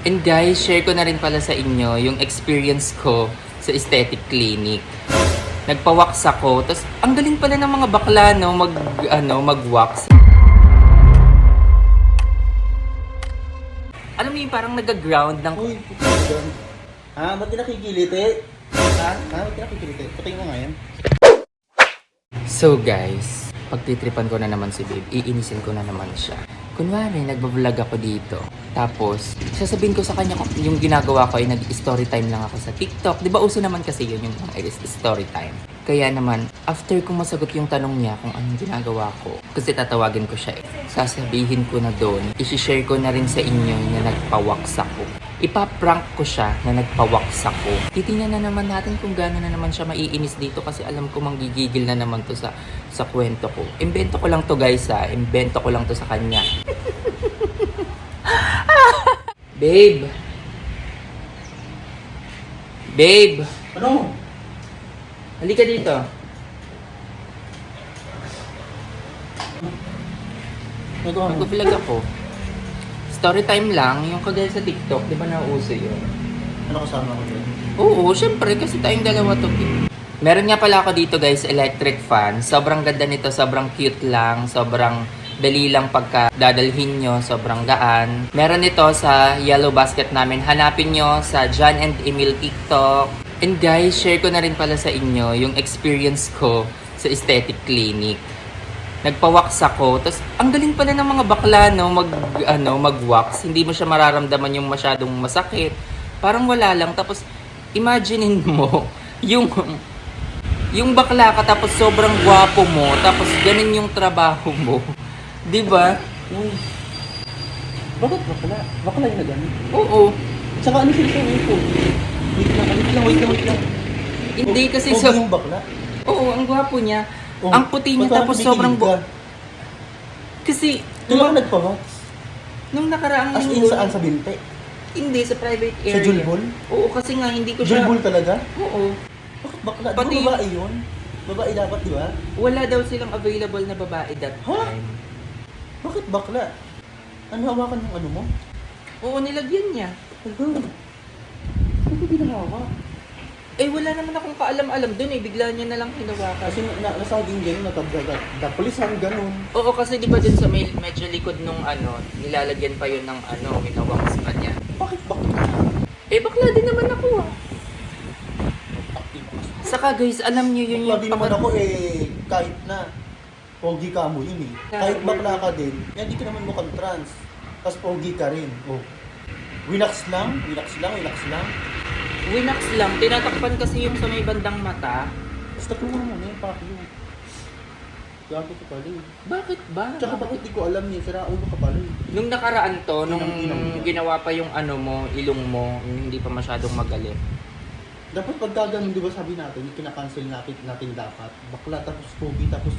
And guys, share ko na rin pala sa inyo yung experience ko sa aesthetic clinic. Nagpa-wax ako, tapos ang galing pala ng mga bakla no, mag-wax. Alam mo yung parang nag-ground ng... Uy, ha? Ba't di nakikiliti? Ha? Ba't di nakikiliti? Patingin mo nga yan. So guys, pagtitripan ko na naman si babe, iinisin ko na naman siya. Kunwari, nagbablog ako dito. Tapos, sasabihin ko sa kanya kung yung ginagawa ko ay nag-story time lang ako sa TikTok. Di ba uso naman kasi yun yung story time. Kaya naman, after kong masagot yung tanong niya kung anong ginagawa ko, kasi tatawagin ko siya sasabihin ko na doon, isi-share ko na rin sa inyo na nagpa-wax ako. Ipaprank ko siya na nagpa-wax ako. Titingnan na naman natin kung gano'n na naman siya maiinis dito kasi alam ko manggigigil na naman to sa kwento ko. Imbento ko lang to guys ha. Imbento ko lang to sa kanya. Babe! Babe! Ano? Halika dito. Nagawa mo? Mag-vlog ako. Story time lang, yung kagaya sa TikTok, di ba nauuso yun? Ano kasama ko dyan? Oo, syempre, kasi tayong dalawa to. Meron nga pala ako dito guys, electric fan. Sobrang ganda nito, sobrang cute lang, sobrang dali lang pagka dadalhin nyo, sobrang gaan. Meron ito sa yellow basket namin. Hanapin nyo sa John and Emil TikTok. And guys, share ko na rin pala sa inyo yung experience ko sa aesthetic clinic. Nagpa-wax ako, tapos ang galing pala ng mga bakla no, mag-wax. Hindi mo siya mararamdaman yung masyadong masakit. Parang wala lang. Tapos imaginein mo, yung bakla ka tapos sobrang gwapo mo, tapos ganun yung trabaho mo. 'Di ba? Uy. Bakit bakla? Bakla yung nagano? Oo. Tsaka ano sinasabi ko? Wait lang. Hindi kasi so yung bakla? Oo, ang gwapo niya. Oh, Ang puti niya ba't tapos parang sobrang tumikilig ka? Kasi Kailan ka nagpa-wax? nung nakaraang As in linggo, saan sa binte? hindi sa private Sa area. Julbol? Oo, kasi nga hindi ko siya. Julbol talaga? Oo. Bakit bakla? Pati Di ba babae yun? Babae dapat, di ba? Wala daw silang available na babae that Huh? time. Bakit bakla? Ano hawakan ng ano mo? Oo, nilagyan niya. Hanggang. Ano ba ginahawa? Eh, wala naman akong kaalam-alam dun eh. Bigla niya na lang hinawakan. Kasi nasaging gano'n, natabdagat. Dapulisan, gano'n. Oo, kasi di ba dun sa medyo likod nung nilalagyan pa yun ng hinawakas pa niya. Bakit bakla? Eh, bakla din naman ako ah. Saka guys, alam niyo yun Bakla yung din naman ako kahit na pogi ka mo yun eh. Kahit bakla ka din, hindi ka naman mukhang trans. Tapos pogi ka rin. Oh. Winax lang. Winax lang. Tinatakpan kasi yung sa may bandang mata. Basta tulungan mo na yung pakyo. Gago ko pala eh. Bakit ba? Tsaka bakit di ko alam niya, sira ulo ka pala eh. Nung nakaraan to, nung Inang-inang. ginawa pa yung ilong mo, yung hindi pa masyadong magalit. Dapat pagka ganun, di ba sabi natin, yung kinakancel natin dapat. Bakla tapos pogi tapos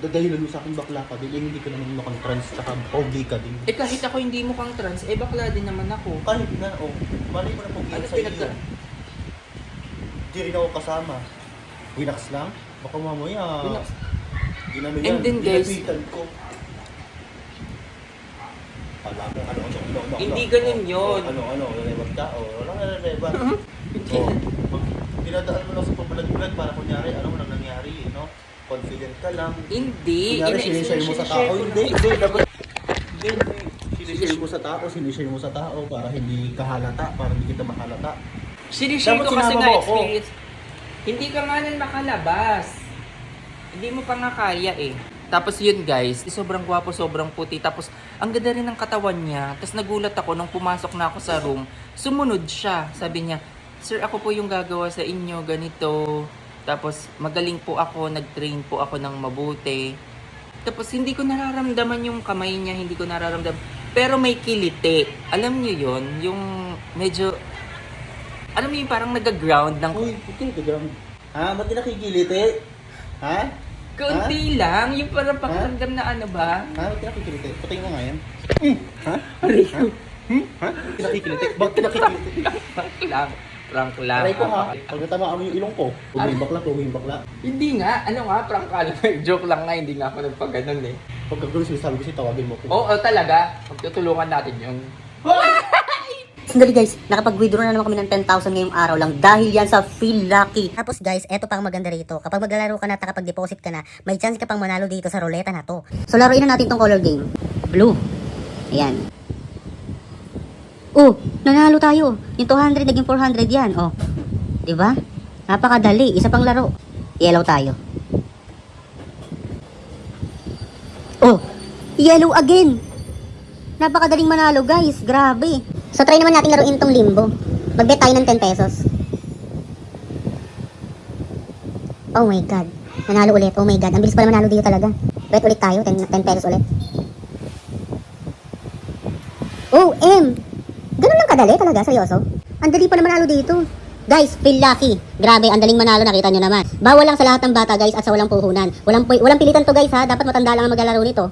dadahilan mo sa akin bakla ka din, hindi ka naman mukhang trans tsaka pogi ka din. Eh kahit ako hindi mukhang trans, eh bakla din naman ako. Kahit na, mali mo na pogi Ano sa iyo. pinagka- Di rin ako kasama. Winax lang? Baka mamaya. Winax. Ginano And yan, then, guys, ginapitan ko. Alam mo, ano, Hindi ganun yun. Ano, relevant ka? Walang relevant. Hindi. Pag dinadaan mo lang sa pabalag-balag para kunyari, ano mo nang nangyari, no? Confident ka lang. Hindi. Kunyari, sinishare mo sa tao. ko Hindi, naman. dapat. Hindi. Sinishare mo sa tao para hindi ka halata, para hindi kita mahalata. Sinishare Dapat ko kasi sinama nga mo ako. experience. Hindi ka nga nan makalabas. Hindi mo pa nga kaya eh. Tapos yun guys, sobrang gwapo, sobrang puti. Tapos ang ganda rin ng katawan niya. Tapos nagulat ako nung pumasok na ako sa room. Sumunod siya. Sabi niya, "Sir, ako po yung gagawa sa inyo, ganito. Tapos magaling po ako, nag-train po ako ng mabuti." Tapos hindi ko nararamdaman yung kamay niya, hindi ko nararamdaman. Pero may kiliti. Alam niyo yun, yung medyo, alam mo yung parang nag-ground ng Uy, okay, gagang. Ha? Ba't di nakikiliti? Ha? konti lang. Yung parang pakiramdam na ano ba? Ha? Ba't di nakikiliti? Patingin mo nga yan. Ha? Aray Ha? Ba't di nakikiliti? Ba't di nakikiliti? Prank lang. Prank lang. Aray ko ha. Pag natamaan mo yung ilong ko, huwing bakla. Hindi nga. Ano nga, prank ka. Joke lang nga, hindi nga ako nagpaganon eh. Pagka gulo sinasabi ko siya, tawagin mo ko. Oo, talaga. Magtutulungan natin yun. Ah! Sandali guys, nakapag-withdraw na naman kami ng 10,000 ngayong araw lang dahil yan sa Feel Lucky. Tapos guys, eto pang maganda rito. Kapag maglalaro ka na at nakapag-deposit ka na, may chance ka pang manalo dito sa ruleta na to. So laruin na natin tong color game. Blue. Ayan. Oh, nanalo tayo. Yung 200 naging 400 yan. Oh. 'Di ba? Napakadali. Isa pang laro. Yellow tayo. Oh, yellow again. Napakadaling manalo guys. Grabe. So try naman natin laruin tong limbo. Mag-bet tayo ng 10 pesos. Oh my god. Nanalo ulit. Oh my god. Ang bilis pala manalo dito talaga. Bet ulit tayo. 10 pesos ulit. Oh, ganun lang kadali talaga. Seryoso. Ang dali pa na manalo dito. Guys, Feel Lucky. Grabe, ang daling manalo, nakita nyo naman. Bawal lang sa lahat ng bata guys at sa walang puhunan. Walang pilitan to guys ha. Dapat matanda lang ang maglalaro nito.